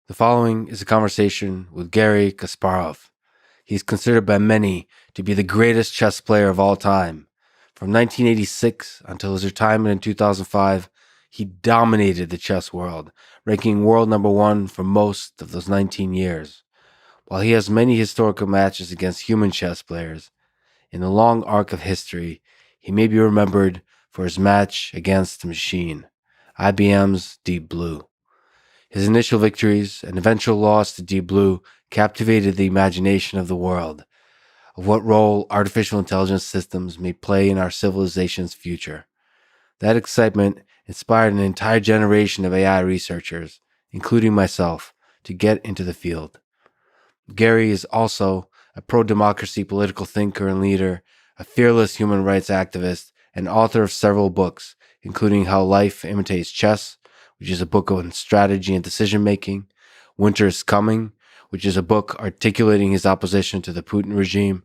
The following is a conversation with Garry Kasparov. He's considered by many to be the greatest chess player of all time. From 1986 until his retirement in 2005, he dominated the chess world, ranking world number one for most of those 19 years. While he has many historical matches against human chess players, in the long arc of history, he may be remembered for his match against the machine, IBM's Deep Blue. His initial victories and eventual loss to Deep Blue captivated the imagination of the world of what role artificial intelligence systems may play in our civilization's future. That excitement inspired an entire generation of AI researchers, including myself, to get into the field. Garry is also a pro-democracy political thinker and leader, a fearless human rights activist, and author of several books, including How Life Imitates Chess, which is a book on strategy and decision-making, Winter is Coming, which is a book articulating his opposition to the Putin regime,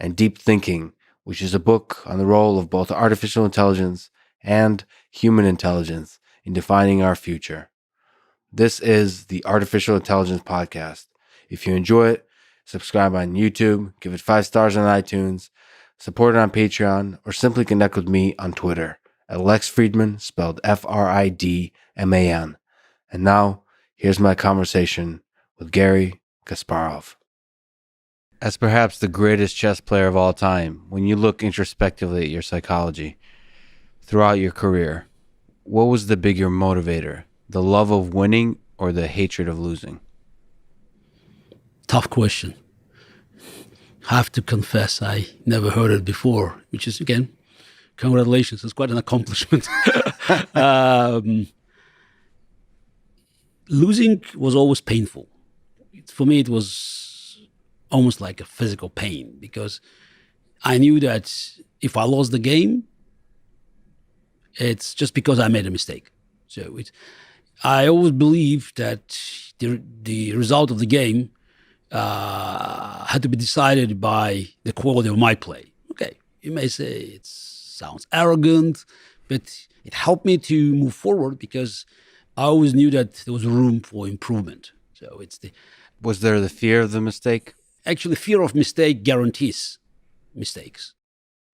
and Deep Thinking, which is a book on the role of both artificial intelligence and human intelligence in defining our future. This is the Artificial Intelligence Podcast. If you enjoy it, subscribe on YouTube, give it 5 stars on iTunes, support it on Patreon, or simply connect with me on Twitter at Lex Fridman, spelled Fridman. And now, here's my conversation with Garry Kasparov. As perhaps the greatest chess player of all time, when you look introspectively at your psychology throughout your career, what was the bigger motivator, the love of winning or the hatred of losing? Tough question. Have to confess, I never heard it before, which is, again, congratulations. It's quite an accomplishment. Losing was always painful. For me, it was almost like a physical pain because I knew that if I lost the game, it's just because I made a mistake. So I always believed that the result of the game had to be decided by the quality of my play. Okay, you may say it sounds arrogant, but it helped me to move forward because I always knew that there was room for improvement. So Was there the fear of the mistake? Actually, fear of mistake guarantees mistakes.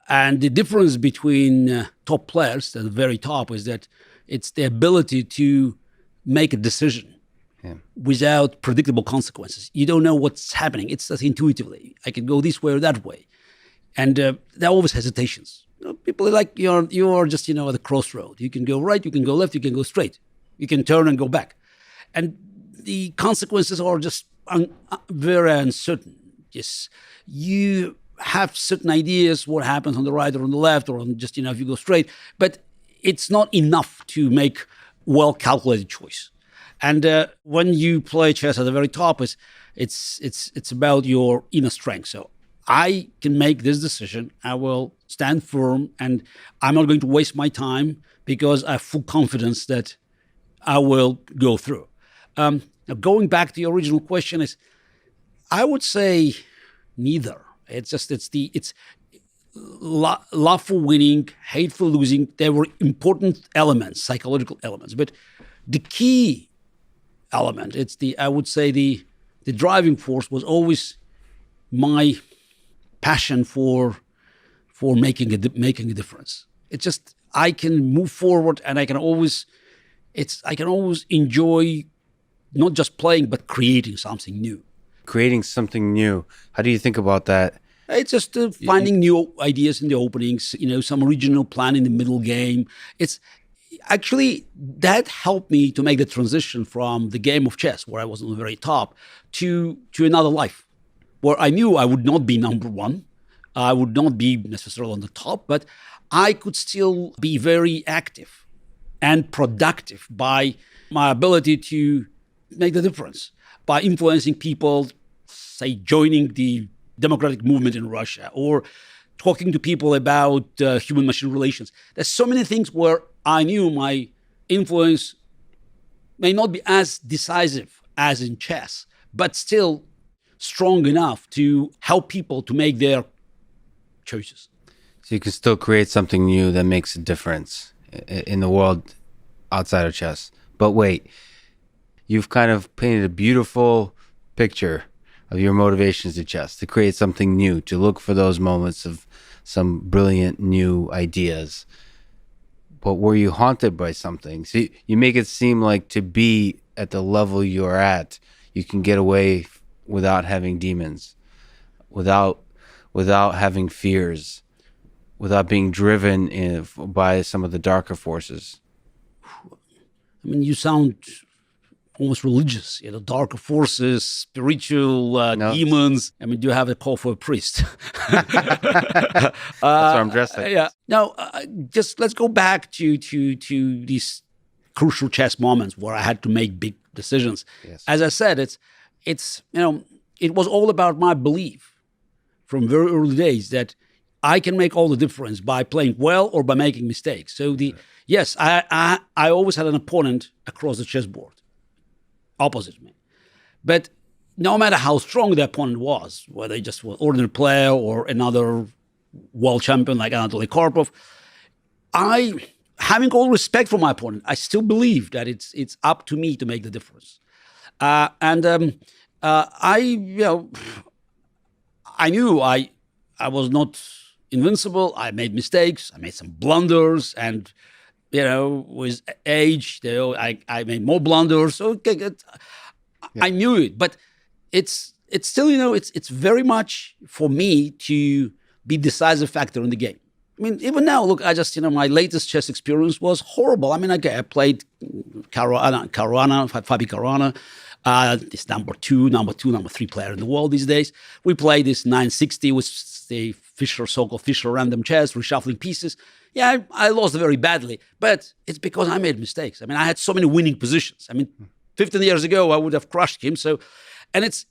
And the difference between top players at the very top is that it's the ability to make a decision without predictable consequences. You don't know what's happening. It's just intuitively. I can go this way or that way. And there are always hesitations. People are like, you are just, at the crossroad. You can go right, you can go left, you can go straight. You can turn and go back. And the consequences are just very uncertain. Yes, you have certain ideas what happens on the right or on the left or on just, if you go straight. But it's not enough to make well-calculated choice. And when you play chess at the very top, it's about your inner strength. So I can make this decision. I will stand firm, and I'm not going to waste my time because I have full confidence that I will go through. Now, going back to the original question I would say neither. It's love for winning, hate for losing. They were important elements, psychological elements. But the key element, I would say the driving force was always my passion for making a difference. It's just I can move forward and I can always enjoy not just playing but creating something new. Creating something new. How do you think about that? It's just finding new ideas in the openings, some original plan in the middle game. It's actually that helped me to make the transition from the game of chess, where I was on the very top, to another life, where I knew I would not be number one. I would not be necessarily on the top, but I could still be very active and productive by my ability to make the difference, by influencing people, say, joining the democratic movement in Russia or talking to people about human-machine relations. There's so many things where I knew my influence may not be as decisive as in chess, but still strong enough to help people to make their choices. So you can still create something new that makes a difference in the world outside of chess. But wait, you've kind of painted a beautiful picture of your motivations to chess, to create something new, to look for those moments of some brilliant new ideas. But were you haunted by something? See, you make it seem like to be at the level you're at, you can get away without having demons, without having fears, without being driven by some of the darker forces. I mean, you sound almost religious, darker forces, spiritual demons. I mean, do you have a call for a priest? That's what I'm dressed like. Yeah. Now, just let's go back to these crucial chess moments where I had to make big decisions. Yes. As I said, it's it was all about my belief from very early days that I can make all the difference by playing well or by making mistakes. So yes, I always had an opponent across the chessboard, opposite me. But no matter how strong the opponent was, whether he just was an ordinary player or another world champion like Anatoly Karpov, having all respect for my opponent, I still believe that it's up to me to make the difference. I knew I was not invincible. I made mistakes. I made some blunders, and with age, I made more blunders. So I knew it, but it's still it's very much for me to be decisive factor in the game. I mean, even now, look, I just my latest chess experience was horrible. I mean, I played Fabi Caruana. This number two, number three player in the world these days. We play this 960 with the so-called Fischer random chess, reshuffling pieces. Yeah, I lost very badly, but it's because I made mistakes. I mean, I had so many winning positions. I mean, 15 years ago, I would have crushed him. So, and it's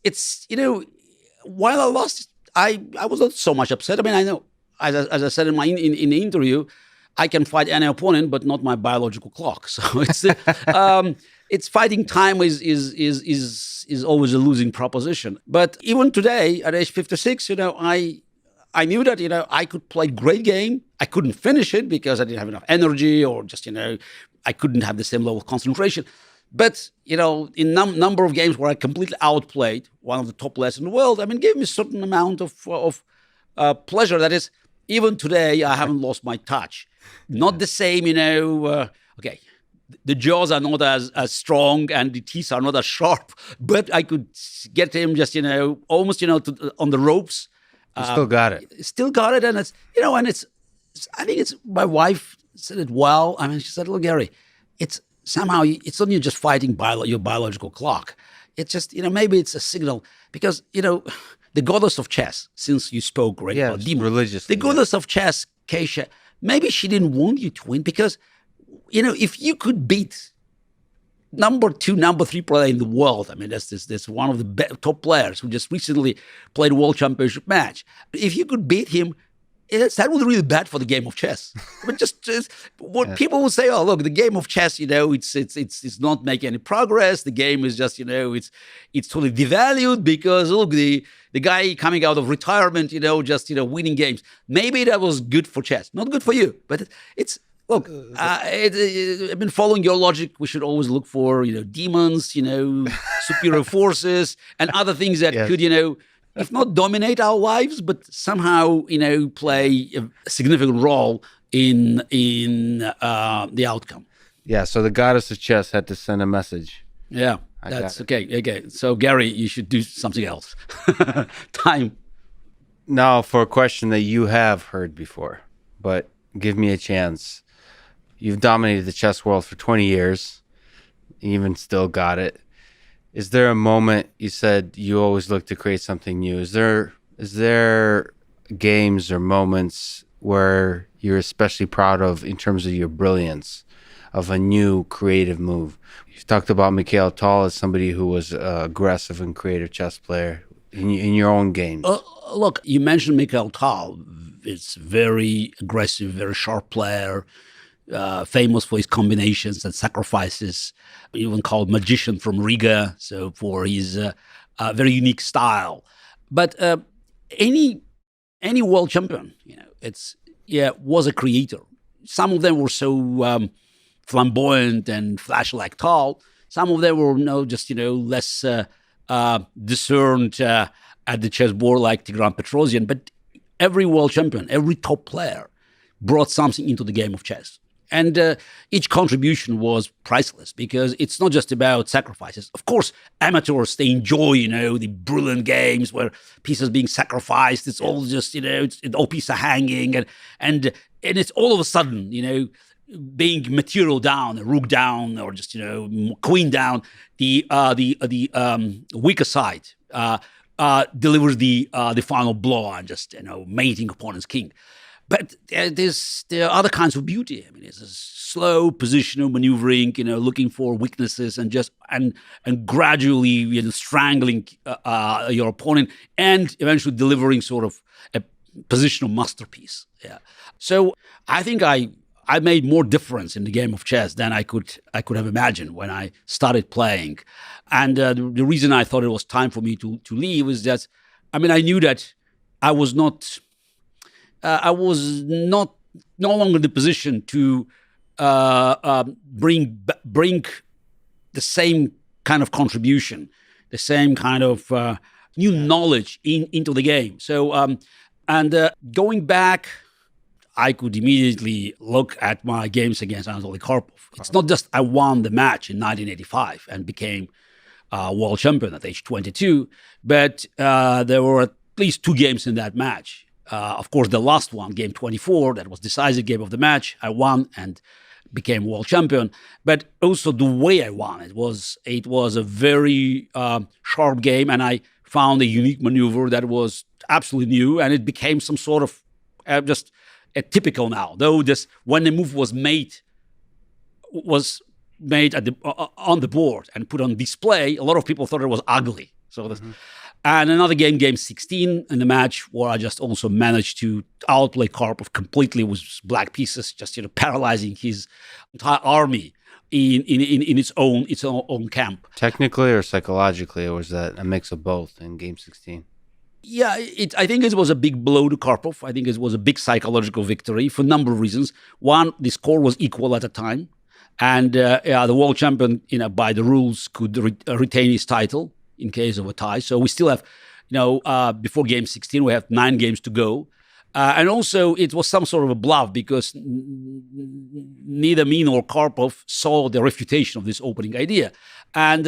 while I lost, I was not so much upset. I mean, I know, as I said in the interview, I can fight any opponent, but not my biological clock. So it's fighting time is always a losing proposition. But even today, at age 56, I knew that I could play great game. I couldn't finish it because I didn't have enough energy, or just I couldn't have the same level of concentration. But in number of games where I completely outplayed one of the top players in the world, I mean, gave me a certain amount of pleasure. That is, even today, I haven't lost my touch. Not the same, okay. The jaws are not as strong and the teeth are not as sharp, but I could get him just, almost, on the ropes. You still got it. Still got it. And it's, I think my wife said it well. I mean, she said, look, Garry, it's somehow, it's not you just fighting your biological clock. It's just, maybe it's a signal because, the goddess of chess, since you spoke right about demons, religiously. The goddess of chess, Keisha, maybe she didn't want you to win because, if you could beat number 2, number 3 player in the world, I mean, that's one of the top players who just recently played a world championship match. If you could beat him, that was really bad for the game of chess. But just people will say, oh, look, the game of chess, it's not making any progress. The game is just, it's totally devalued because look, the guy coming out of retirement, just winning games. Maybe that was good for chess, not good for you, but it's. Look, I've been following your logic. We should always look for, demons, superior forces, and other things that could, if not dominate our lives, but somehow, play a significant role in the outcome. Yeah. So the goddess of chess had to send a message. Yeah, that's okay. Okay. So Garry, you should do something else. Time. Now for a question that you have heard before, but give me a chance. You've dominated the chess world for 20 years, even still got it. Is there a moment you said you always look to create something new? Is there games or moments where you're especially proud of in terms of your brilliance of a new creative move? You talked about Mikhail Tal as somebody who was an aggressive and creative chess player in your own games. Look, you mentioned Mikhail Tal. It's very aggressive, very sharp player. Famous for his combinations and sacrifices, even called magician from Riga. So for his very unique style. But any world champion, was a creator. Some of them were so flamboyant and flashy like Tal. Some of them were just less discerned at the chessboard, like Tigran Petrosian. But every world champion, every top player brought something into the game of chess. And each contribution was priceless, because it's not just about sacrifices. Of course, amateurs, they enjoy, the brilliant games where pieces being sacrificed. It's all just, all pieces are hanging, and it's all of a sudden, being material down, rook down, or just, queen down. The weaker side delivers the final blow and just, mating opponent's king. But there are other kinds of beauty. I mean, it's a slow positional maneuvering, looking for weaknesses and gradually strangling your opponent, and eventually delivering sort of a positional masterpiece. Yeah. So I think I made more difference in the game of chess than I could have imagined when I started playing. And the reason I thought it was time for me to leave is that, I knew that I was no longer in the position to bring the same kind of contribution, the same kind of new knowledge into the game. So, going back, I could immediately look at my games against Anatoly Karpov. It's not just I won the match in 1985 and became world champion at age 22, but there were at least 2 games in that match. Of course, the last one, game 24, that was decisive game of the match, I won and became world champion. But also the way I won, it was a very sharp game, and I found a unique maneuver that was absolutely new, and it became some sort of just a typical now. Though when the move was made at on the board and put on display, a lot of people thought it was ugly. So. And another game 16 in the match, where I just also managed to outplay Karpov completely with black pieces, just paralyzing his entire army in its own camp. Technically or psychologically, or was that a mix of both in game 16? Yeah, I think it was a big blow to Karpov. I think it was a big psychological victory for a number of reasons. One, the score was equal at the time, and the world champion, by the rules, could retain his title in case of a tie. So we still have, before game 16, we have 9 games to go. And also it was some sort of a bluff, because neither me nor Karpov saw the refutation of this opening idea. And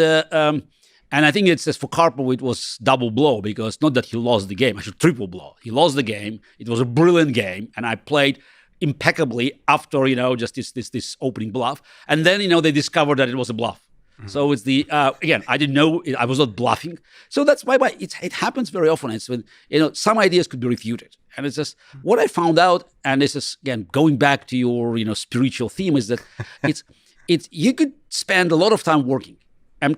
I think it's just for Karpov, it was double blow, because not that he lost the game, actually triple blow. He lost the game. It was a brilliant game, and I played impeccably after, just this opening bluff. And then, they discovered that it was a bluff. So it's again, I didn't know, I was not bluffing. So that's why it happens very often. It's when, some ideas could be refuted. And it's just what I found out, and this is, again, going back to your, spiritual theme, is that it's you could spend a lot of time working. And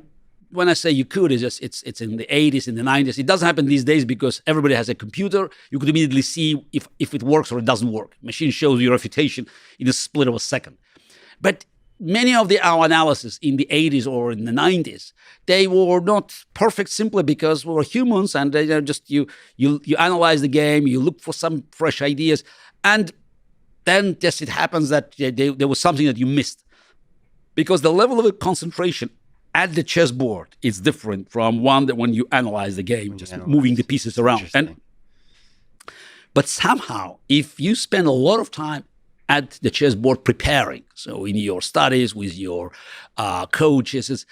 when I say you could, it's in the 80s, in the 90s. It doesn't happen these days because everybody has a computer. You could immediately see if it works or it doesn't work. Machine shows you refutation in a split of a second. But many of our analysis in the 80s or in the 90s, they were not perfect simply because we were humans, and they just you analyze the game, you look for some fresh ideas, and then just it happens that there was something that you missed, because the level of concentration at the chessboard is different from one that when you analyze the game, just moving the pieces around. But somehow, if you spend a lot of time at the chessboard preparing, so in your studies with your coaches, it's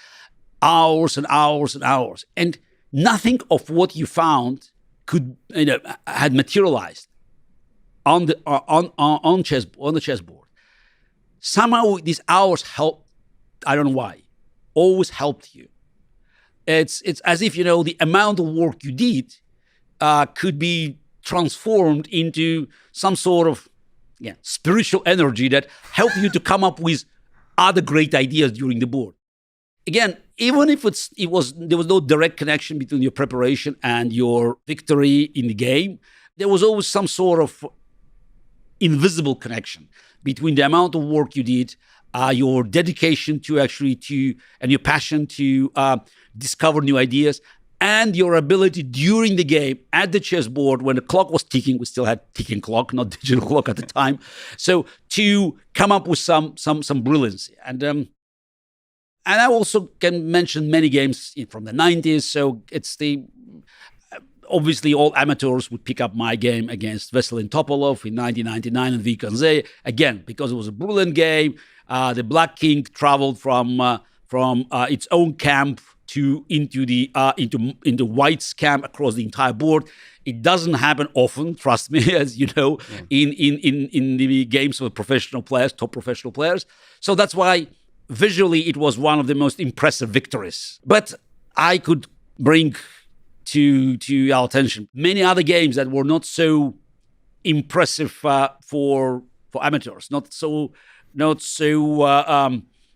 hours and hours and hours, and nothing of what you found could had materialized on the chessboard. Somehow these hours helped. I don't know why. Always helped you. It's as if the amount of work you did could be transformed into some sort of spiritual energy that helped you to come up with other great ideas during the board. Again, even if there was no direct connection between your preparation and your victory in the game, there was always some sort of invisible connection between the amount of work you did, your dedication and your passion to discover new ideas, and your ability during the game at the chessboard when the clock was ticking. We still had ticking clock, not digital clock at the time. So to come up with some brilliancy. And And I also can mention many games from the 90s. So it's obviously all amateurs would pick up my game against Veselin Topolov in 1999 in Vikonze. Again, because it was a brilliant game. The Black King traveled from its own camp into White's camp across the entire board. It doesn't happen often, trust me, as you know, in the games of professional players, top professional players. So that's why visually it was one of the most impressive victories. But I could bring to our attention many other games that were not so impressive for amateurs, not so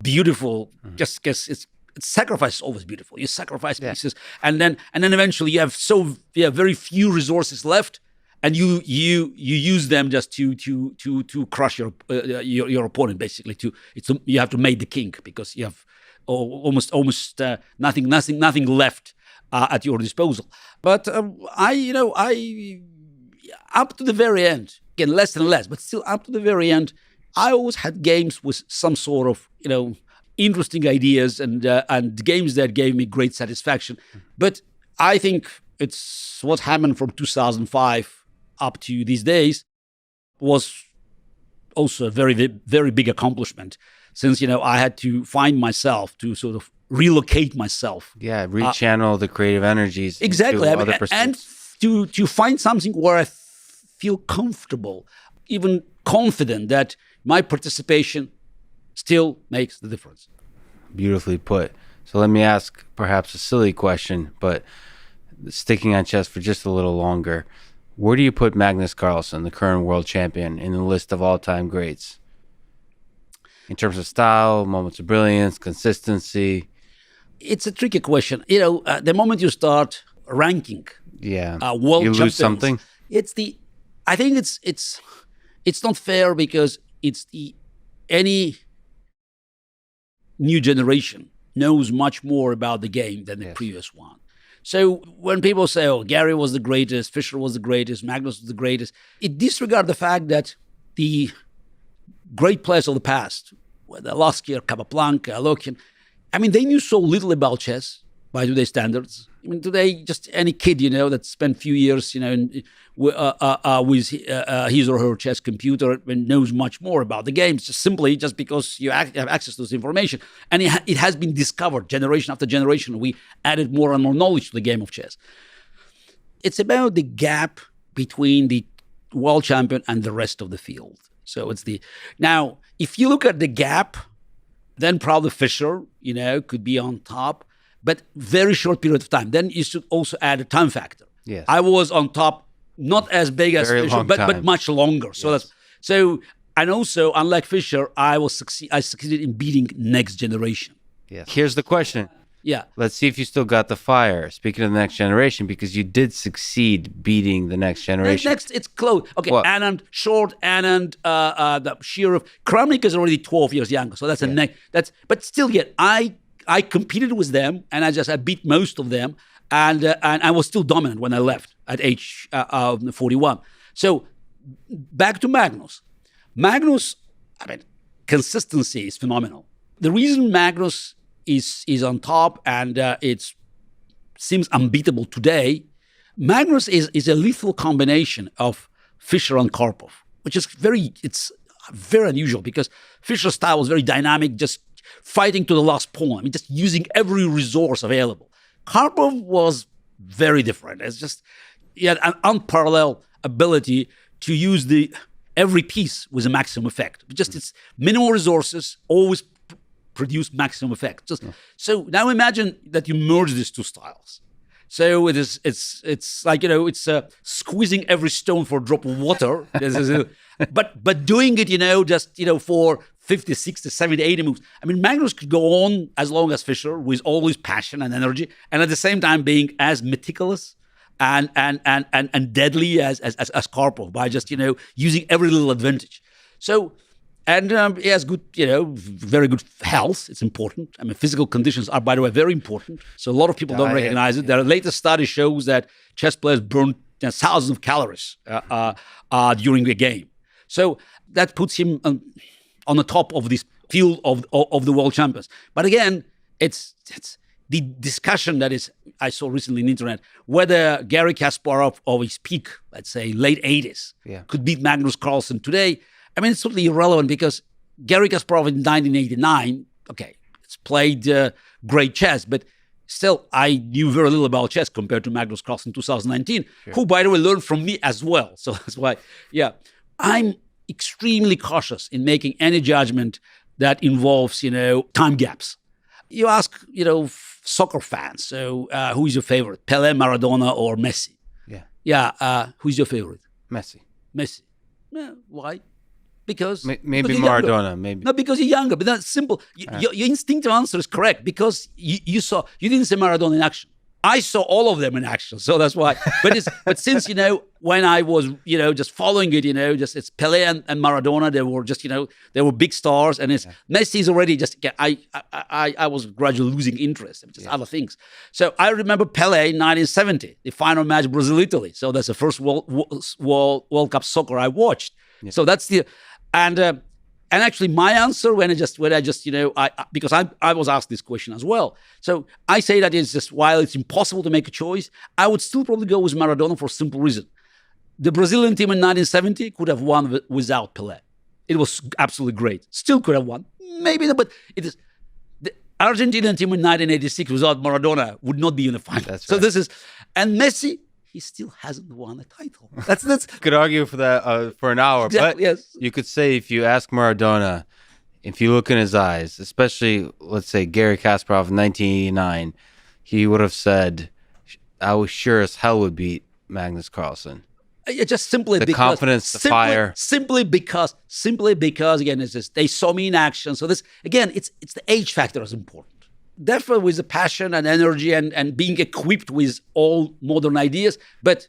beautiful. Just because it's sacrifice is always beautiful. You sacrifice pieces, and then eventually you have very few resources left, and you use them just to crush your opponent. Basically, you have to mate the king because you have almost nothing left at your disposal. But I up to the very end, again less and less, but still up to the very end, I always had games with some sort of interesting ideas and games that gave me great satisfaction. But I think it's what happened from 2005 up to these days was also a very, very big accomplishment, since I had to find myself, to sort of relocate myself. Yeah, rechannel the creative energies. Exactly, and to find something where I feel comfortable, even confident that my participation still makes the difference. Beautifully put. So let me ask perhaps a silly question, but sticking on chess for just a little longer. Where do you put Magnus Carlsen, the current world champion, in the list of all-time greats? In terms of style, moments of brilliance, consistency? It's a tricky question. The moment you start ranking world you champions, lose something. I think it's not fair, because any new generation knows much more about the game than the previous one. So when people say, "Oh, Garry was the greatest, Fischer was the greatest, Magnus was the greatest," it disregards the fact that the great players of the past, whether Lasker, Capablanca, Alokian, they knew so little about chess by today's standards. Today, just any kid, that spent a few years, with his or her chess computer and knows much more about the games, just because you have access to this information. And it has been discovered generation after generation. We added more and more knowledge to the game of chess. It's about the gap between the world champion and the rest of the field. So now, if you look at the gap, then probably Fischer, could be on top, but very short period of time. Then you should also add a time factor. Yes. I was on top, not as big as Fischer, but much longer. So and also, unlike Fischer, I succeeded in beating next generation. Yes. Here's the question. Yeah. Let's see if you still got the fire. Speaking of the next generation, because you did succeed beating the next generation. Next, it's close. Okay, what? Anand, the Shirov. Kramnik is already 12 years younger, so that's a next. But still, yet I competed with them, and I beat most of them, and I was still dominant when I left at age 41. So back to Magnus. Magnus, consistency is phenomenal. The reason Magnus is on top and it seems unbeatable today, Magnus is a lethal combination of Fischer and Karpov, which is very unusual, because Fischer's style was very dynamic, just fighting to the last pawn. Just using every resource available. Karpov was very different. He had an unparalleled ability to use every piece with a maximum effect. It's minimal resources, always produce maximum effect. So now imagine that you merge these two styles. So it's like squeezing every stone for a drop of water. but doing it for 50, 60, 70, 80 moves. Magnus could go on as long as Fischer with all his passion and energy, and at the same time being as meticulous and deadly as Karpov by just using every little advantage. So. And he has good, very good health. It's important. Physical conditions are, by the way, very important. So a lot of people don't recognize it. Their latest study shows that chess players burn thousands of calories during the game. So that puts him on the top of this field of the world champions. But again, it's the discussion that is I saw recently on the internet whether Garry Kasparov of his peak, let's say late 80s, could beat Magnus Carlsen today. I mean, it's totally irrelevant because Garry Kasparov in 1989, okay, it's played great chess, but still, I knew very little about chess compared to Magnus Carlsen in 2019, who, by the way, learned from me as well. So that's why, I'm extremely cautious in making any judgment that involves, time gaps. You ask, soccer fans, so who is your favorite, Pelé, Maradona, or Messi? Who's your favorite? Messi. Why? Because maybe Maradona, maybe. No, because you're younger, but that's simple. Your instinctive answer is correct because you didn't see Maradona in action. I saw all of them in action, so that's why. But since when I was just following it, it's Pelé and Maradona. They were just they were big stars, and Messi is already just. I was gradually losing interest in just other things. So I remember Pelé in 1970, the final match Brazil-Italy. So that's the first World Cup soccer I watched. Yeah. So that's the. And actually, my answer because I was asked this question as well. So I say that it's just while it's impossible to make a choice, I would still probably go with Maradona for a simple reason. The Brazilian team in 1970 could have won without Pelé. It was absolutely great. Still could have won. Maybe not, but it is. The Argentinian team in 1986 without Maradona would not be in the final. That's right. So and Messi. He still hasn't won a title. That's could argue for that for an hour, exactly, but yes. You could say if you ask Maradona, if you look in his eyes, especially let's say Garry Kasparov in 1989, he would have said, "I was sure as hell would beat Magnus Carlsen." Just simply the because confidence, the fire. Simply because again, it's just they saw me in action. So this again, it's the age factor is important. Definitely with the passion and energy and being equipped with all modern ideas. But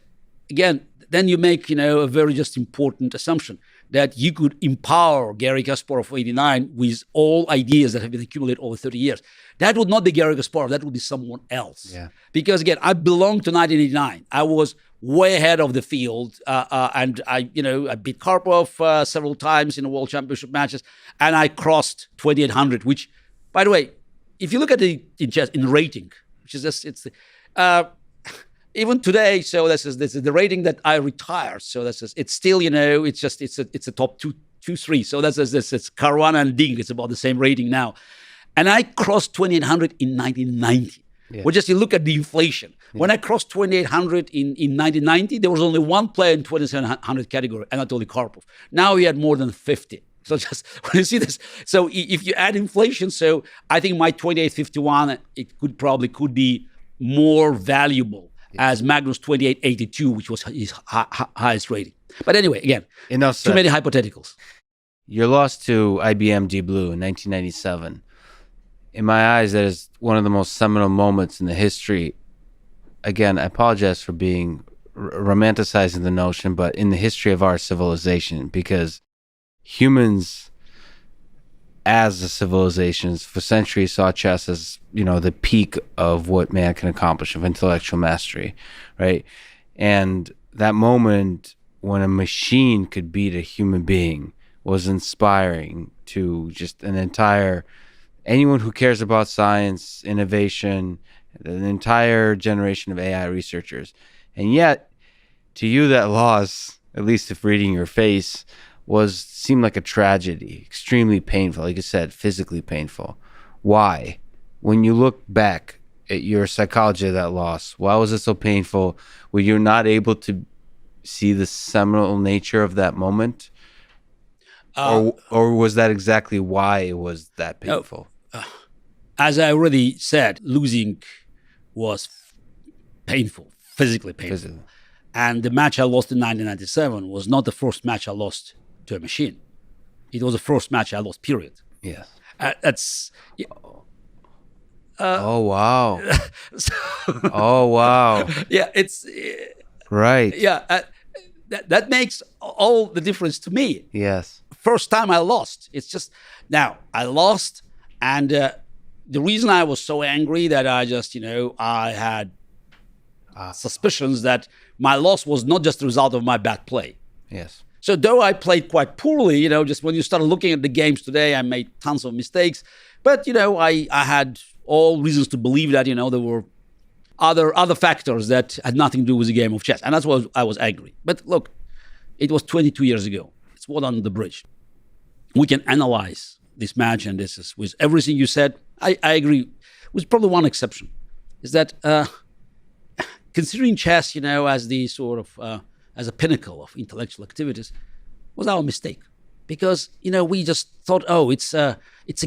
again, then you make, a very just important assumption that you could empower Garry Kasparov of 89 with all ideas that have been accumulated over 30 years. That would not be Garry Kasparov. That would be someone else. Yeah. Because again, I belong to 1989. I was way ahead of the field. And I beat Karpov several times in the World Championship matches. And I crossed 2800, which, by the way, if you look at in rating, which is just even today, so this is the rating that I retired. So it's still it's a top two, 3. So it's Caruana and Ding. It's about the same rating now, and I crossed 2800 in 1990. Yeah. Well, just you look at the inflation. Yeah. When I crossed 2800 in 1990, there was only one player in 2700 category, Anatoly Karpov. Now he had more than 50. So just when you see this, so if you add inflation, so I think my 2851, it could be more valuable as Magnus 2882, which was his highest rating. But anyway, again, too many hypotheticals. Your loss to IBM Deep Blue in 1997, in my eyes, that is one of the most seminal moments in the history. Again, I apologize for being romanticizing the notion, but in the history of our civilization, because humans as a civilization for centuries saw chess as the peak of what man can accomplish, of intellectual mastery, right? And that moment when a machine could beat a human being was inspiring to just anyone who cares about science, innovation, an entire generation of AI researchers. And yet to you, that loss, at least if reading your face, seemed like a tragedy, extremely painful, like you said, physically painful. Why? When you look back at your psychology of that loss, why was it so painful? Were you not able to see the seminal nature of that moment? Or was that exactly why it was that painful? As I already said, losing was painful, physically painful. And the match I lost in 1997 was not the first match I lost to a machine. It was the first match I lost, period. Yes. That's... oh, wow. Oh, wow. Yeah, it's... right. Yeah, that makes all the difference to me. Yes. First time I lost. It's just... Now, I lost, and the reason I was so angry that I just, I had suspicions that my loss was not just the result of my bad play. Yes. So though I played quite poorly, just when you started looking at the games today, I made tons of mistakes. But, I had all reasons to believe that, there were other factors that had nothing to do with the game of chess. And that's why I was angry. But look, it was 22 years ago. It's water under the bridge. We can analyze this match, and this is with everything you said. I agree, with probably one exception, is that considering chess, as the sort of as a pinnacle of intellectual activities, was our mistake. Because we just thought, it's a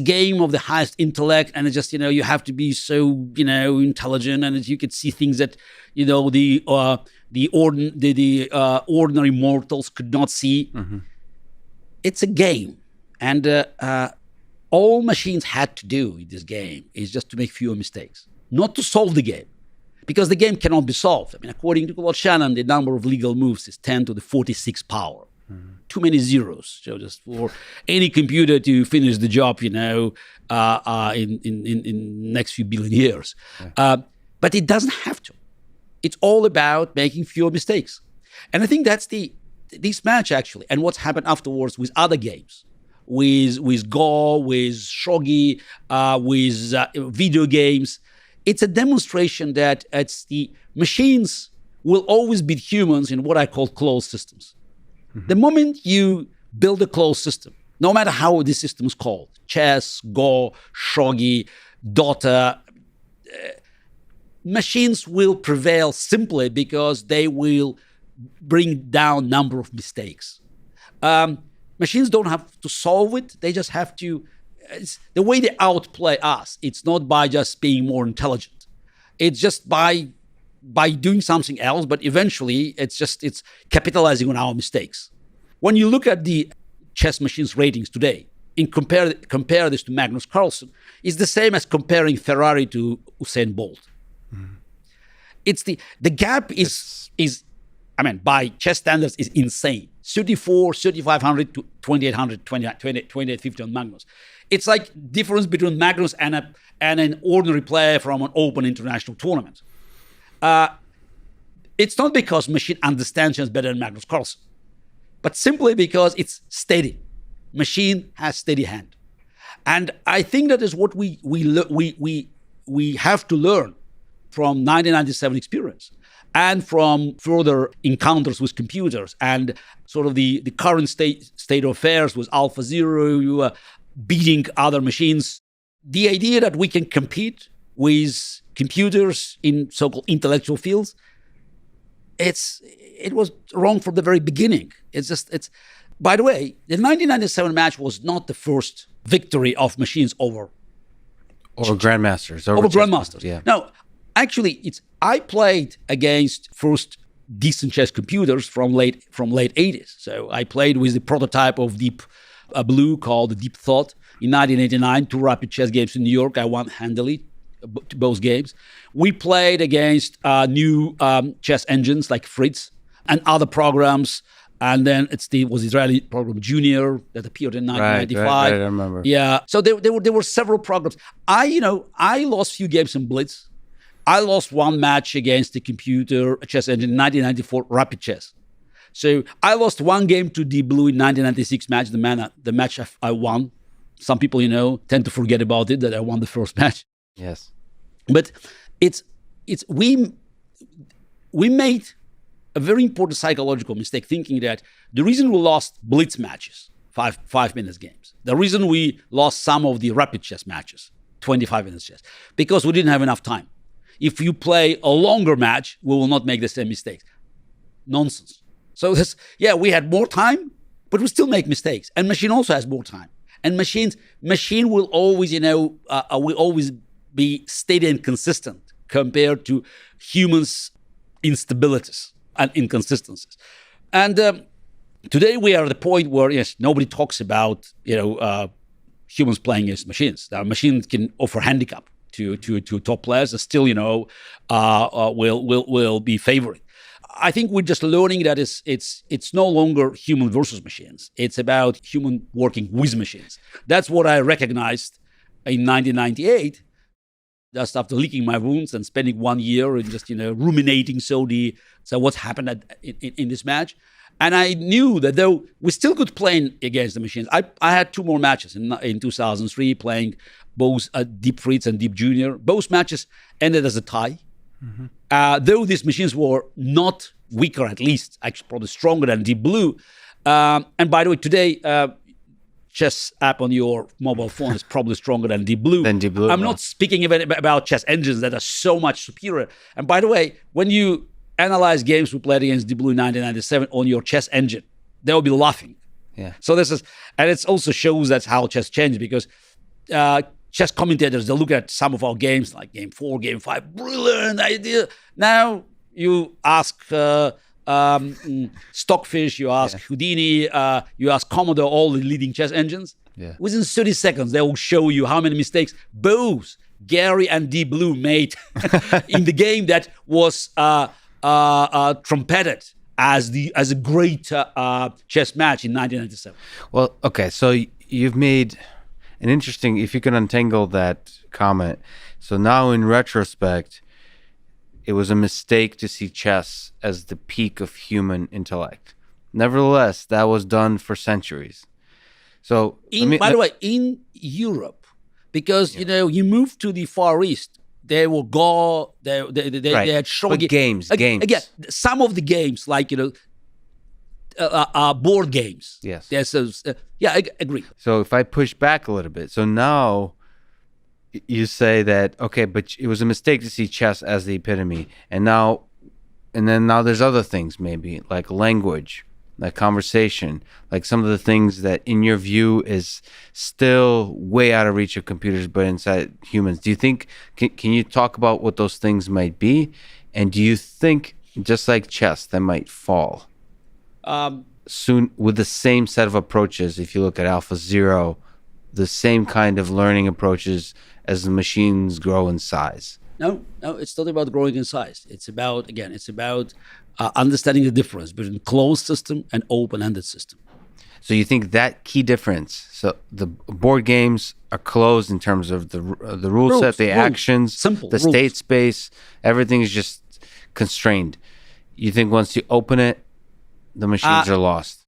game of the highest intellect, and it's just you have to be so intelligent, and you could see things that the ordinary mortals could not see. Mm-hmm. It's a game, and all machines had to do in this game is just to make fewer mistakes, not to solve the game, because the game cannot be solved. I mean, according to Claude Shannon, the number of legal moves is 10 to the 46th power. Mm-hmm. Too many zeros, so just for any computer to finish the job, in next few billion years. Yeah. But it doesn't have to. It's all about making fewer mistakes, and I think that's this match actually, and what's happened afterwards with other games, with Go, with shogi, with video games. It's a demonstration that the machines will always beat humans in what I call closed systems. Mm-hmm. The moment you build a closed system, no matter how this system is called, chess, Go, shogi, Dota, machines will prevail simply because they will bring down number of mistakes. Machines don't have to solve it. They just have to, the way they outplay us, it's not by just being more intelligent. It's just by doing something else, but eventually it's capitalizing on our mistakes. When you look at the chess machines ratings today, and compare this to Magnus Carlsen, it's the same as comparing Ferrari to Usain Bolt. Mm-hmm. It's the gap is by chess standards is insane. 3,500 to 2,800, 2,850 on Magnus. It's like difference between Magnus and an ordinary player from an open international tournament. It's not because machine understands chess better than Magnus Carlsen, but simply because it's steady. Machine has steady hand, and I think that is what we have to learn from 1997 experience and from further encounters with computers and sort of the current state of affairs with AlphaZero, beating other machines. The idea that we can compete with computers in so-called intellectual fields, it was wrong from the very beginning. By the way, the 1997 match was not the first victory of machines over grandmasters. Over grandmasters. Yeah. No, actually, I played against first decent chess computers from late 80s. So I played with the prototype of Deep Blue called the Deep Thought in 1989, 2 rapid chess games in New York. I won handily both games. We played against new chess engines like Fritz and other programs. And then was Israeli program Junior that appeared in 1995. Right, I remember. Yeah. So there were several programs. I lost few games in Blitz. I lost one match against the computer chess engine in 1994 rapid chess. So I lost one game to Deep Blue in 1996 match. The match I won. Some people tend to forget about it, that I won the first match. Yes. But we made a very important psychological mistake thinking that the reason we lost blitz matches, 5 minutes games, the reason we lost some of the rapid chess matches, 25 minutes chess, because we didn't have enough time. If you play a longer match, we will not make the same mistakes. Nonsense. So we had more time, but we still make mistakes. And machine also has more time. And machine will always, will always be steady and consistent compared to humans' instabilities and inconsistencies. And today we are at the point where, yes, nobody talks about, humans playing against machines. Now, machines can offer handicap to top players and still, will be favoring. I think we're just learning that it's no longer human versus machines. It's about human working with machines. That's what I recognized in 1998, just after licking my wounds and spending 1 year and just ruminating so what's happened in this match. And I knew that though we still could play against the machines, I had 2 more matches in 2003 playing both Deep Fritz and Deep Junior. Both matches ended as a tie. Though these machines were not weaker, at least, actually probably stronger than Deep Blue. And by the way, today, chess app on your mobile phone is probably stronger than Deep Blue. I'm not speaking even about chess engines that are so much superior. And by the way, when you analyze games we played against Deep Blue in 1997 on your chess engine, they will be laughing. Yeah. So this is, and it also shows that's how chess changed, because chess commentators, they look at some of our games like game 4, game 5, brilliant idea. Now you ask Stockfish, you ask Houdini, you ask Commodore, all the leading chess engines. Yeah. Within 30 seconds, they will show you how many mistakes both Garry and Deep Blue made in the game that was trumpeted as a great chess match in 1997. Well, okay, so you've made an interesting, if you can untangle that comment. So now in retrospect, it was a mistake to see chess as the peak of human intellect. Nevertheless, that was done for centuries. So, by the way, in Europe, because you move to the Far East, they will go. They had strong games. Again, some of the games, like board games. Yes. I agree. So if I push back a little bit, so now you say that, okay, but it was a mistake to see chess as the epitome, and then there's other things, maybe like language, like conversation, like some of the things that in your view is still way out of reach of computers but inside humans. Do you think, can you talk about what those things might be? And do you think, just like chess, that might fall soon with the same set of approaches? If you look at AlphaZero, the same kind of learning approaches as the machines grow in size. No, it's not about growing in size. It's about understanding the difference between closed system and open-ended system. So you think that key difference, so the board games are closed in terms of the rule set, the actions, simple the rules. state space, everything is just constrained. You think once you open it, the machines are lost?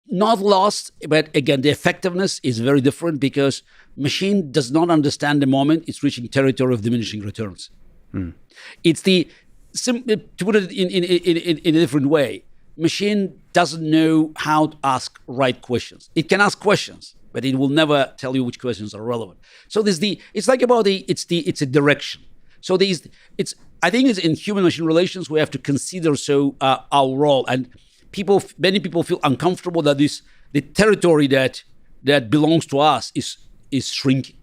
Not lost, but again, the effectiveness is very different, because machine does not understand the moment it's reaching territory of diminishing returns. It's to put it in a different way, machine doesn't know how to ask right questions. It can ask questions, but it will never tell you which questions are relevant. So it's a direction. So I think it's in human-machine relations we have to consider our role, and many people feel uncomfortable that the territory that belongs to us is shrinking.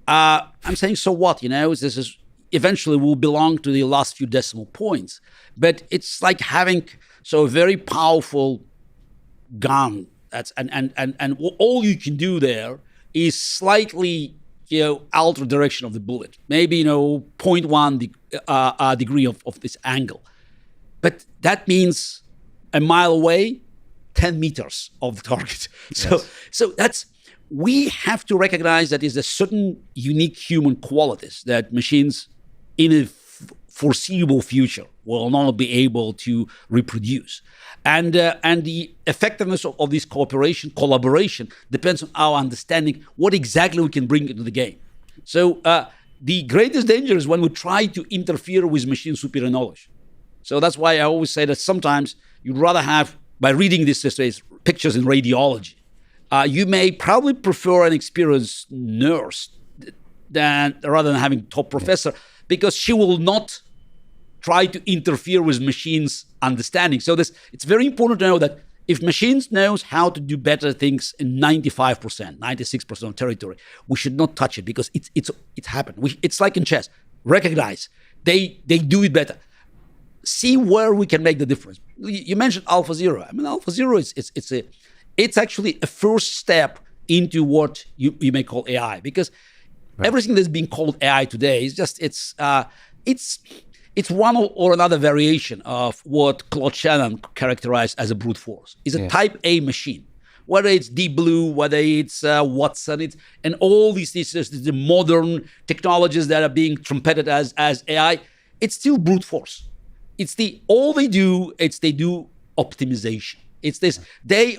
I'm saying, so what? This is eventually will belong to the last few decimal points, but it's like having a very powerful gun. And all you can do there is slightly alter direction of the bullet, maybe 0.1 degree of this angle, but that means a mile away, 10 meters of the target. So we have to recognize that there's a certain unique human qualities that machines in a foreseeable future will not be able to reproduce. And the effectiveness of this collaboration depends on our understanding what exactly we can bring into the game. So the greatest danger is when we try to interfere with machine superior knowledge. So that's why I always say that sometimes you'd rather have, by reading these pictures in radiology, you may probably prefer an experienced nurse rather than having a top professor, because she will not try to interfere with machines' understanding. So it's very important to know that if machines knows how to do better things in 95%, 96% of territory, we should not touch it, because it's happened. It's like in chess. Recognize they do it better. See where we can make the difference. You mentioned AlphaZero. I mean, AlphaZero it's actually a first step into what you may call AI, because everything that's being called AI today is just it's one or another variation of what Claude Shannon characterized as a brute force. It's a type A machine, whether it's Deep Blue, whether it's Watson, and all these the modern technologies that are being trumpeted as AI. It's still brute force. All they do optimization. It's this. They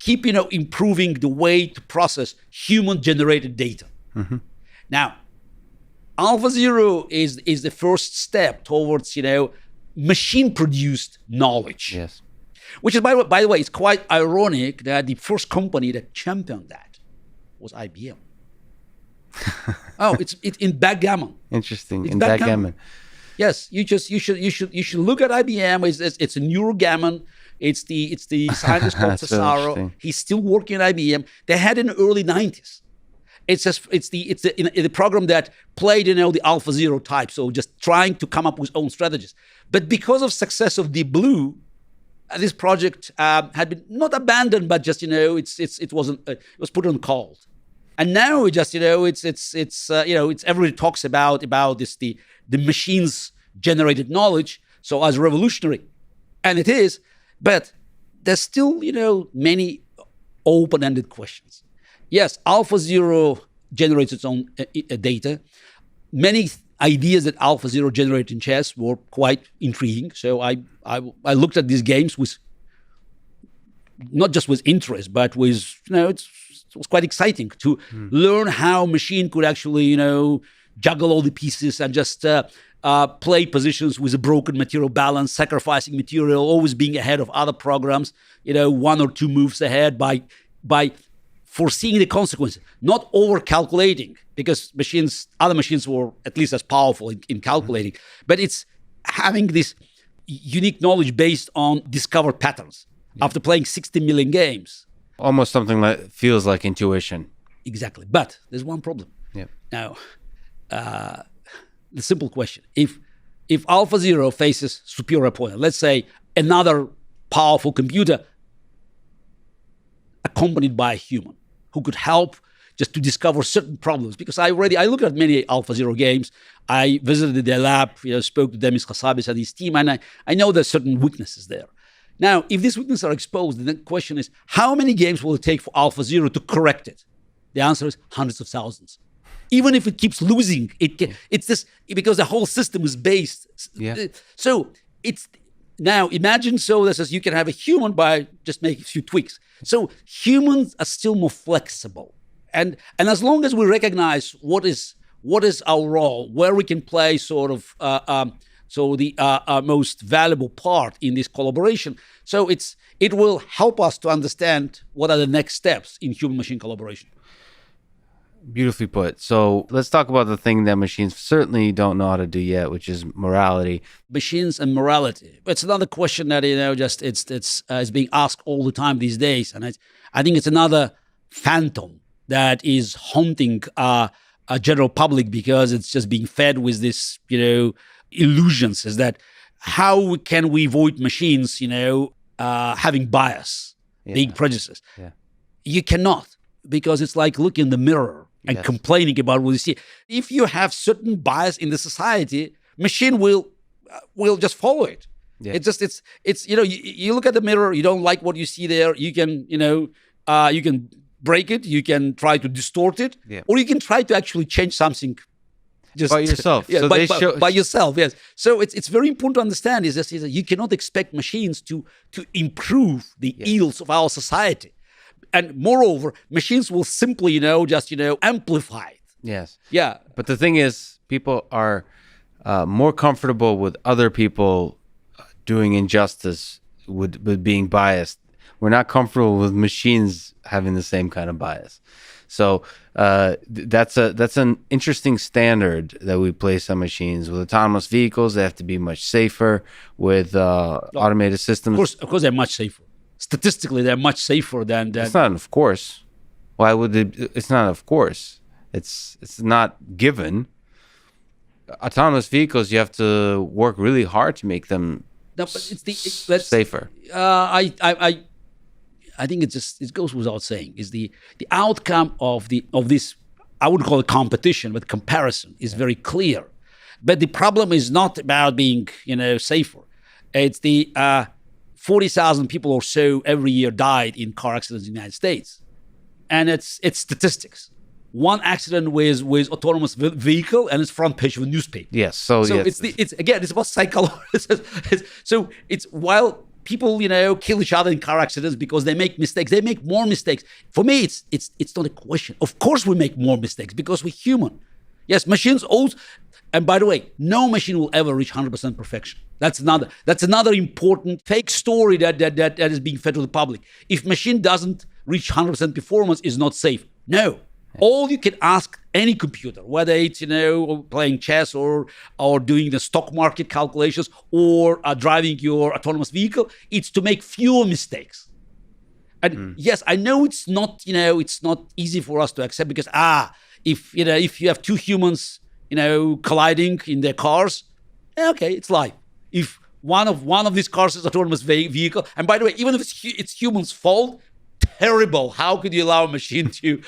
keep improving the way to process human-generated data. Now, AlphaZero is the first step towards machine-produced knowledge. Yes. Which is, by the way, it's quite ironic that the first company that championed that was IBM. It's in backgammon. Interesting. It's in backgammon. Yes, you should look at IBM. It's a neurogammon. It's the scientist called Cesaro. He's still working at IBM. They had in the early 90s. It's the program that played the AlphaZero type, so just trying to come up with own strategies. But because of success of Deep Blue, this project had been not abandoned, but just it was put on hold. And now everybody talks about this the machines generated knowledge, so as revolutionary, and it is, but there's still many open-ended questions. Yes, AlphaZero generates its own data. Many ideas that AlphaZero generated in chess were quite intriguing. So I looked at these games with not just with interest, but with it was quite exciting to learn how machine could actually juggle all the pieces and just play positions with a broken material balance, sacrificing material, always being ahead of other programs. One or two moves ahead by foreseeing the consequences, not over calculating, because other machines were at least as powerful in calculating, but it's having this unique knowledge based on discovered patterns after playing 60 million games. Almost something that feels like intuition. Exactly. But there's one problem. Yep. Now, the simple question, if AlphaZero faces superior opponent, let's say another powerful computer accompanied by a human who could help just to discover certain problems, because I looked at many AlphaZero games. I visited their lab, spoke to Demis Hassabis and his team, and I know there's certain weaknesses there. Now, if these weaknesses are exposed, the question is, how many games will it take for AlphaZero to correct it? The answer is hundreds of thousands. Even if it keeps losing, it's this, because the whole system is based. Yeah. So now imagine that you can have a human by just making a few tweaks. So humans are still more flexible. And as long as we recognize what is our role, where we can play sort of the most valuable part in this collaboration. So it will help us to understand what are the next steps in human-machine collaboration. Beautifully put. So let's talk about the thing that machines certainly don't know how to do yet, which is morality. Machines and morality. It's another question that it's being asked all the time these days, and I think it's another phantom that is haunting a general public, because it's just being fed with this illusions, is that how can we avoid machines having bias, being prejudiced? Yeah. You cannot, because it's like looking in the mirror and complaining about what you see. If you have certain bias in the society, machine will just follow it. Yeah. It's you look at the mirror, you don't like what you see there, you can you can break it, you can try to distort it, or you can try to actually change something just by yourself. Yeah, so by yourself, yes. So it's very important to understand is that you cannot expect machines to improve the ills of our society. And moreover, machines will simply, amplify it. Yes. Yeah. But the thing is, people are more comfortable with other people doing injustice, with being biased. We're not comfortable with machines having the same kind of bias. So that's an interesting standard that we place on machines. With autonomous vehicles, they have to be much safer. With automated systems, of course, they're much safer. Statistically, they're much safer than. It's not of course. Why would it? It's not of course. It's not given. Autonomous vehicles, you have to work really hard to make them safer. I think it goes without saying, is the outcome of this, I wouldn't call it competition, but comparison is very clear. But the problem is not about being safer. It's the 40,000 people or so every year died in car accidents in the United States, and it's statistics. One accident with autonomous vehicle, and it's front page of a newspaper. Yes. So yes. It's about psychology. So it's while people, kill each other in car accidents because they make mistakes. They make more mistakes. For me, it's not a question. Of course, we make more mistakes because we're human. Yes, machines also. And by the way, no machine will ever reach 100% perfection. That's another important fake story that is being fed to the public. If machine doesn't reach 100% performance, it's not safe. No. All you can ask any computer, whether it's playing chess or doing the stock market calculations or driving your autonomous vehicle, it's to make fewer mistakes. And yes, I know it's not easy for us to accept because if you have two humans colliding in their cars, okay, it's life. If one of these cars is autonomous vehicle, and by the way, even if it's humans' fault, terrible. How could you allow a machine to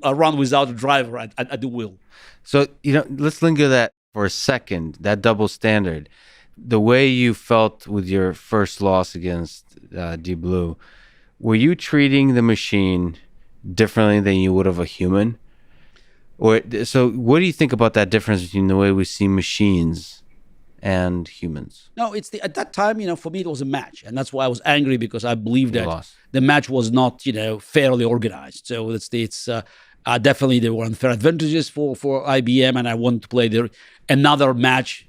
run without a driver at the wheel? So let's linger that for a second. That double standard, the way you felt with your first loss against Deep Blue, were you treating the machine differently than you would of a human? So what do you think about that difference between the way we see machines and humans? No, at that time, for me, it was a match. And that's why I was angry, because I believed that the match was not, fairly organized. So it's definitely there were unfair advantages for IBM, and I wanted to play another match,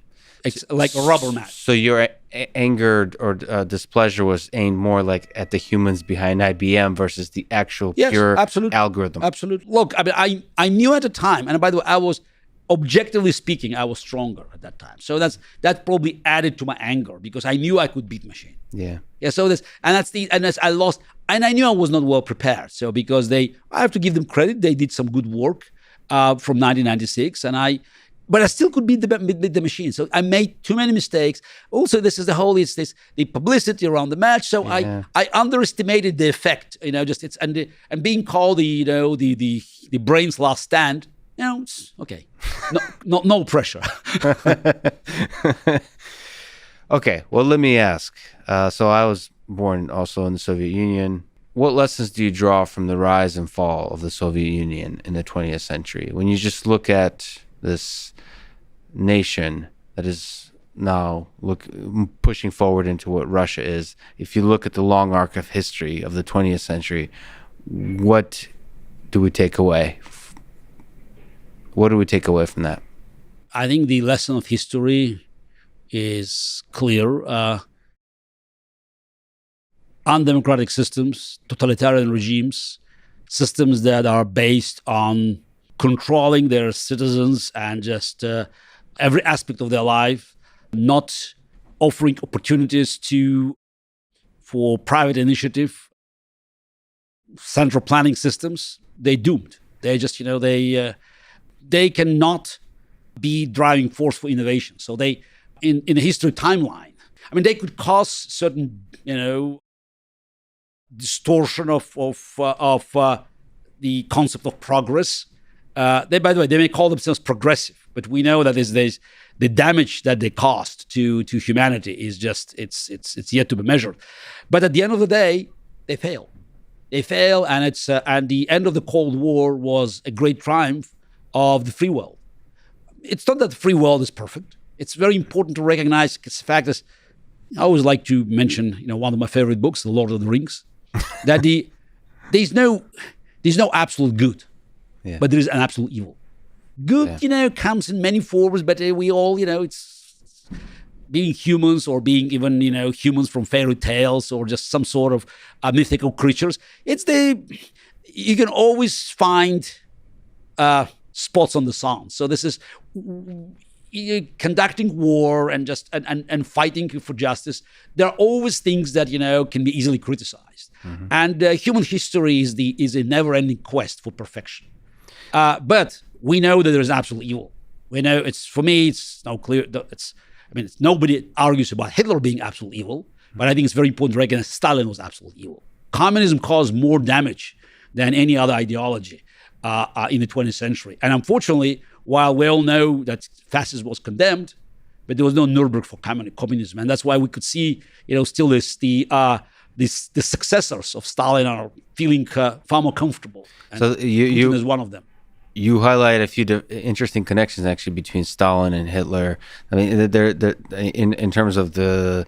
like a rubber match. So your anger or displeasure was aimed more like at the humans behind IBM versus the actual pure algorithm. Absolutely. Look, I knew at the time, and by the way, objectively speaking, I was stronger at that time. So that probably added to my anger, because I knew I could beat machine. Yeah. Yeah. So I lost, and I knew I was not well prepared. So because I have to give them credit, they did some good work from 1996, but I still could beat the machine. So I made too many mistakes. Also, this is the publicity around the match. So I underestimated the effect. And being called the brain's last stand. It's okay. No pressure. Okay, well, let me ask. So I was born also in the Soviet Union. What lessons do you draw from the rise and fall of the Soviet Union in the 20th century? When you just look at this nation that is now pushing forward into what Russia is, if you look at the long arc of history of the 20th century, what do we take away? What do we take away from that? I think the lesson of history is clear. Undemocratic systems, totalitarian regimes, systems that are based on controlling their citizens and just every aspect of their life, not offering opportunities for private initiative, central planning systems, they're doomed. They just, they cannot be driving force for innovation. So they, in the history timeline, they could cause certain, distortion of the concept of progress. By the way, they may call themselves progressive, but we know that there's the damage that they caused to humanity is just it's yet to be measured. But at the end of the day, they fail. They fail, and and the end of the Cold War was a great triumph of the free world. It's not that the free world is perfect. It's very important to recognize the fact that I always like to mention, one of my favorite books, The Lord of the Rings, that there's no absolute good, but there is an absolute evil. Good, comes in many forms, but we all, it's being humans or being even, humans from fairy tales or just some sort of mythical creatures. You can always find spots on the sun. So this is conducting war and just and fighting for justice. There are always things that can be easily criticized, and human history is a never-ending quest for perfection. But we know that there is absolute evil. We know for me it's now clear that nobody argues about Hitler being absolute evil, but I think it's very important to recognize Stalin was absolute evil. Communism caused more damage than any other ideology in the 20th century. And unfortunately, while we all know that fascism was condemned, but there was no Nuremberg for communism. And that's why we could see, still the successors of Stalin are feeling far more comfortable. And so Putin is one of them. You highlight a few interesting connections actually between Stalin and Hitler. They're in terms of the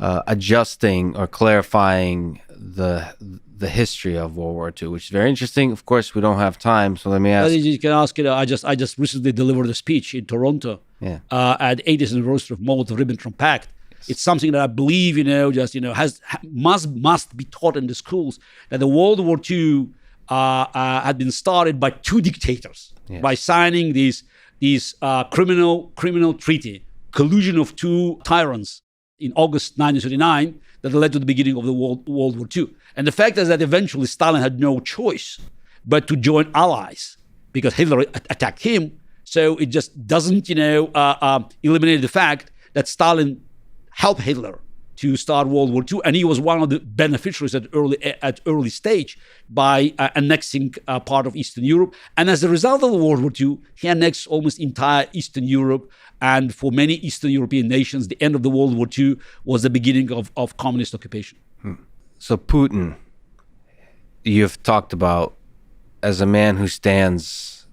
adjusting or clarifying the history of World War II, which is very interesting. Of course, we don't have time, so let me ask. You can ask. I just recently delivered a speech in Toronto at 80th anniversary of Molotov-Ribbentrop Pact. Yes. It's something that I believe, must be taught in the schools, that the World War II had been started by two dictators by signing these criminal treaty, collusion of two tyrants in August 1939 that led to the beginning of the World War II. And the fact is that eventually Stalin had no choice but to join allies because Hitler attacked him. So it just doesn't, eliminate the fact that Stalin helped Hitler to start World War II, and he was one of the beneficiaries at early stage by annexing part of Eastern Europe. And as a result of World War II, he annexed almost entire Eastern Europe. And for many Eastern European nations, the end of the World War II was the beginning of communist occupation. So Putin, you've talked about as a man who stands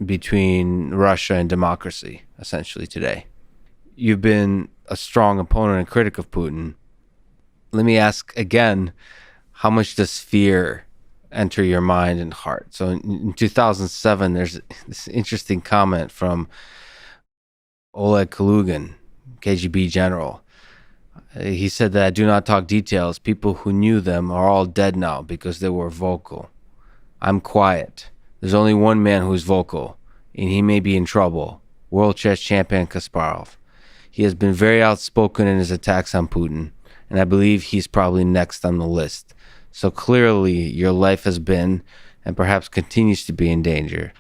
between Russia and democracy, essentially today. You've been a strong opponent and critic of Putin. Let me ask again, how much does fear enter your mind and heart? So in 2007, there's this interesting comment from Oleg Kalugin, KGB general. He said that I do not talk details. People who knew them are all dead now because they were vocal. I'm quiet. There's only one man who's vocal, and he may be in trouble. World chess champion Kasparov. He has been very outspoken in his attacks on Putin, and I believe he's probably next on the list. So clearly your life has been, and perhaps continues to be, in danger.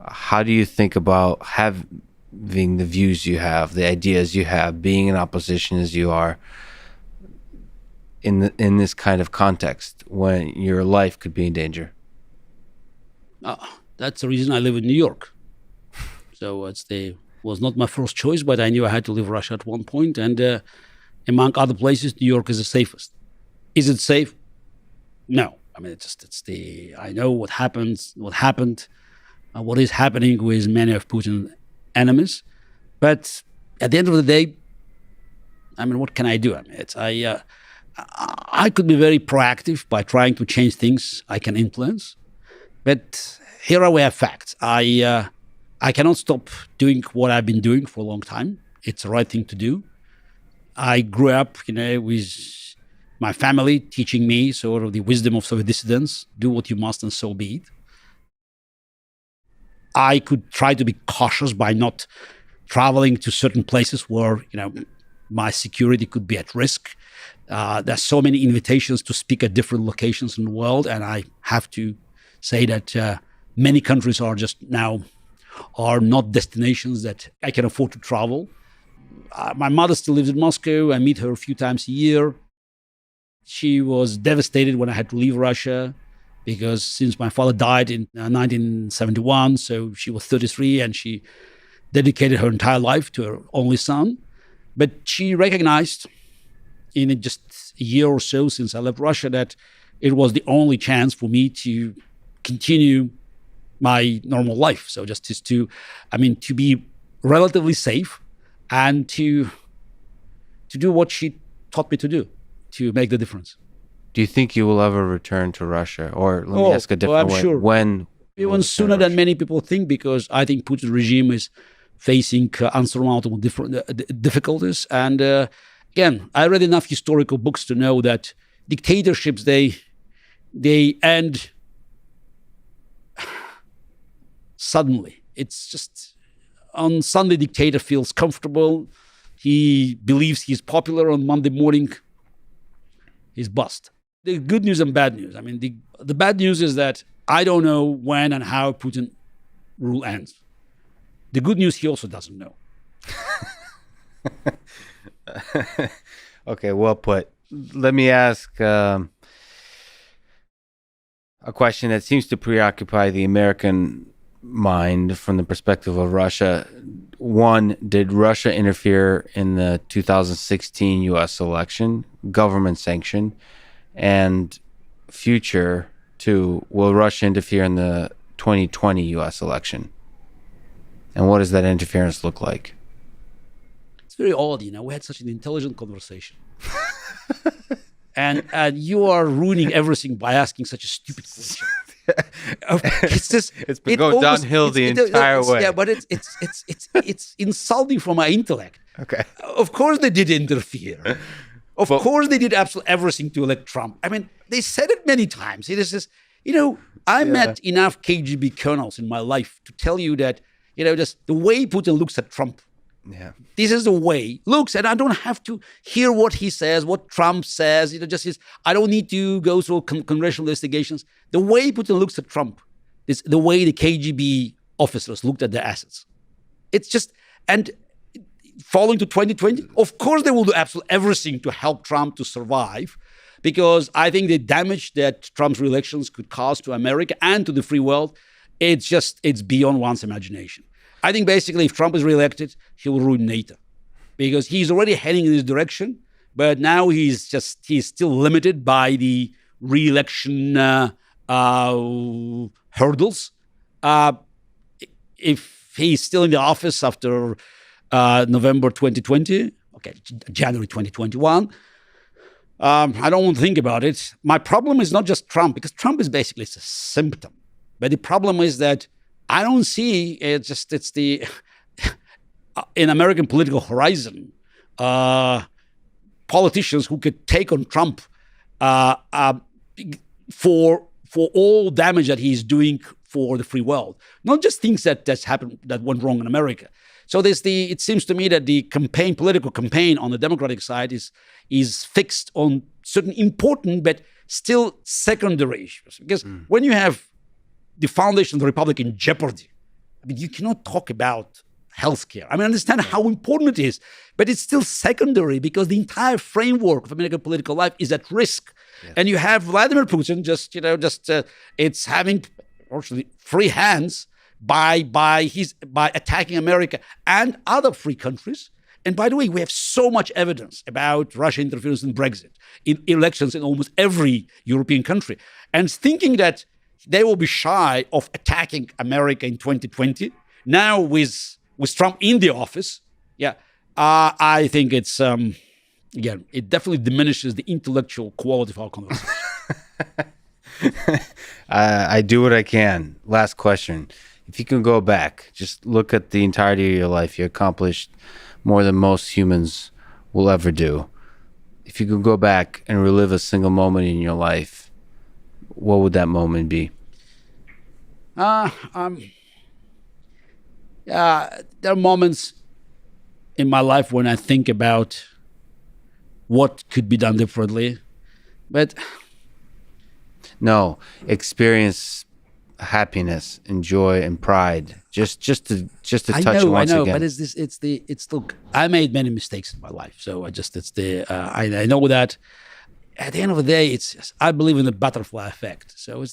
How do you think about having the views you have, the ideas you have, being in opposition as you are, in this kind of context when your life could be in danger? That's the reason I live in New York. So was not my first choice, but I knew I had to leave Russia at one point. And among other places, New York is the safest. Is it safe? No. I mean, I know what happened, what is happening with many of Putin's enemies. But at the end of the day, I mean, what can I do? I mean, I could be very proactive by trying to change things I can influence. But here we have facts. I cannot stop doing what I've been doing for a long time. It's the right thing to do. I grew up, with my family teaching me sort of the wisdom of Soviet dissidents. Do what you must and so be it. I could try to be cautious by not traveling to certain places where, my security could be at risk. There's so many invitations to speak at different locations in the world. And I have to say that many countries are not destinations that I can afford to travel. My mother still lives in Moscow. I meet her a few times a year. She was devastated when I had to leave Russia because since my father died in 1971, so she was 33 and she dedicated her entire life to her only son. But she recognized in just a year or so since I left Russia that it was the only chance for me to continue my normal life. So to be relatively safe and to do what she taught me to do, to make the difference. Do you think you will ever return to Russia? Or let me ask a different way. Sure. When? Even sooner than many people think, because I think Putin's regime is facing unsurmountable difficulties. And again, I read enough historical books to know that dictatorships, they end suddenly. It's just on Sunday, dictator feels comfortable. He believes he's popular. On Monday morning, he's bust. The good news and bad news. I mean, the bad news is that I don't know when and how Putin rule ends. The good news, he also doesn't know. Okay, well put. Let me ask a question that seems to preoccupy the American mind from the perspective of Russia. One, did Russia interfere in the 2016 U.S. election, government sanctioned? And future, two, will Russia interfere in the 2020 U.S. election? And what does that interference look like? It's very odd, we had such an intelligent conversation. And you are ruining everything by asking such a stupid question. It's been going downhill the entire way. Yeah, but it's insulting for my intellect. Okay. Of course they did interfere. Of course they did absolutely everything to elect Trump. I mean, they said it many times. It is just, I met enough KGB colonels in my life to tell you that, just the way Putin looks at Trump. Yeah. This is the way he looks, and I don't have to hear what he says, what Trump says. I don't need to go through congressional investigations. The way Putin looks at Trump is the way the KGB officers looked at their assets. It's just, and following to 2020, of course they will do absolutely everything to help Trump to survive, because I think the damage that Trump's re-elections could cause to America and to the free world, it's beyond one's imagination. I think basically if Trump is reelected, he will ruin NATO, because he's already heading in this direction, but now he's still limited by the re-election hurdles. If he's still in the office after November 2020, January 2021, I don't want to think about it. My problem is not just Trump, because Trump is basically a symptom. But the problem is that I don't see it's the in American political horizon politicians who could take on Trump for all damage that he's doing for the free world, not just things that's happened that went wrong in America. So it seems to me that the political campaign on the Democratic side is fixed on certain important but still secondary issues. Because when you have the foundation of the Republic in jeopardy, I mean, you cannot talk about healthcare. I mean, I understand how important it is, but it's still secondary because the entire framework of American political life is at risk. Yes. And you have Vladimir Putin it's having actually free hands by attacking America and other free countries. And by the way, we have so much evidence about Russia interference in Brexit, in elections in almost every European country. And thinking that they will be shy of attacking America in 2020, now with Trump in the office, I think it's, again, it definitely diminishes the intellectual quality of our conversation. I do what I can. Last question. If you can go back, just look at the entirety of your life, you accomplished more than most humans will ever do. If you could go back and relive a single moment in your life, what would that moment be? There are moments in my life when I think about what could be done differently, but no, experience happiness and joy and pride. Just to touch it once again. But look, I made many mistakes in my life, so I know that. At the end of the day, I believe in the butterfly effect. So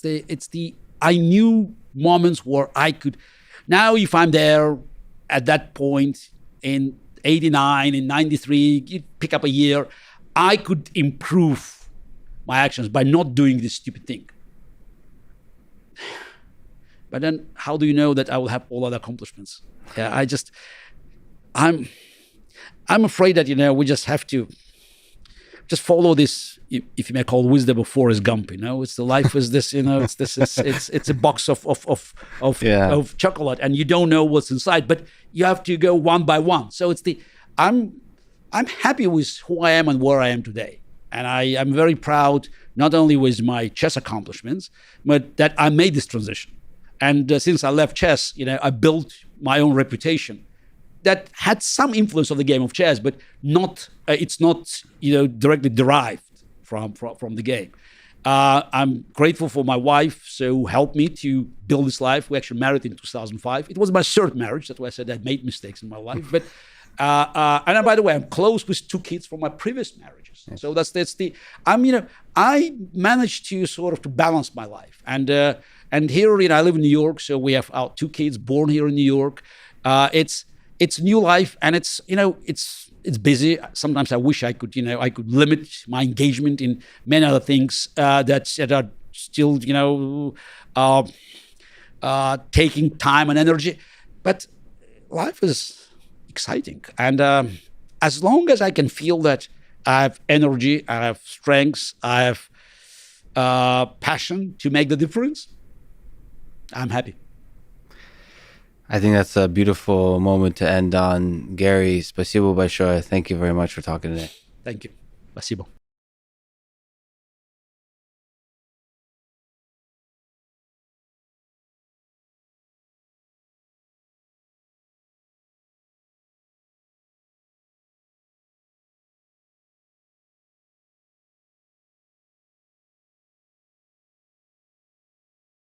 I knew moments where I could. Now, if I'm there at that point in 89, in 93, you pick up a year, I could improve my actions by not doing this stupid thing. But then, how do you know that I will have all other accomplishments? Yeah, I'm afraid that we just have to just follow this, if you may call wisdom of Forrest Gump. It's the life is this. It's a box of chocolate, and you don't know what's inside, but you have to go one by one. So I'm happy with who I am and where I am today, and I'm very proud not only with my chess accomplishments, but that I made this transition. And since I left chess, I built my own reputation that had some influence of the game of chess, but it's not directly derived from the game. I'm grateful for my wife, who helped me to build this life. We actually married in 2005. It was my third marriage. That's why I said I made mistakes in my life. But and by the way, I'm close with 2 kids from my previous marriages. Yes. So I managed to sort of to balance my life. And here, I live in New York, so we have our 2 kids born here in New York. It's new life, and it's busy. Sometimes I wish I could limit my engagement in many other things that are still taking time and energy. But life is exciting, and as long as I can feel that I have energy, I have strength, I have passion to make the difference, I'm happy. I think that's a beautiful moment to end on. Garry, спасибо большое. Thank you very much for talking today. Thank you. Спасибо.